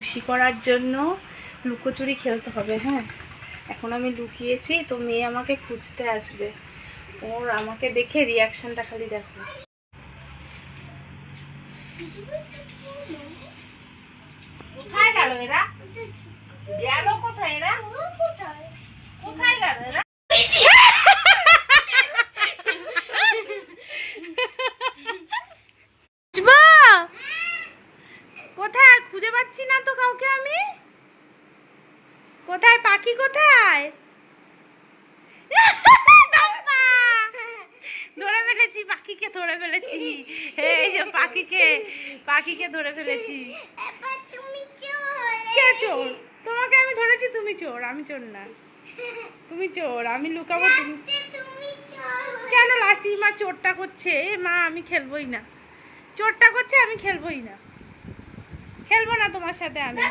খুশি করার জন্য লুকোচুরি খেলতে হবে। হ্যাঁ, এখন আমি লুকিয়েছি, তো মেয়ে আমাকে খুঁজতে আসবে। ওর আমাকে দেখে রিয়াকশনটা খালি দেখো। কোথায় গেল এরা? গেল কোথায় এরা? কোথায় গেল এরা? কোথায় খুঁজে পাচ্ছি না তো কাউকে আমি। কোথায় পাখি, কোথায়? ধরে ফেলেছি পাখিকে, ধরে ফেলেছি। এই যে পাখিকে ধরে ফেলেছি। কে চোর? তোমাকে আমি ধরেছি, তুমি চোর। আমি চোর না, তুমি চোর। আমি লুকাবো, তুমি কেন লাস্ট মা চোরটা করছে? এ মা, আমি খেলবোই না। চোরটা করছে, আমি খেলবোই না, খেলবো না তোমার সাথে আমি।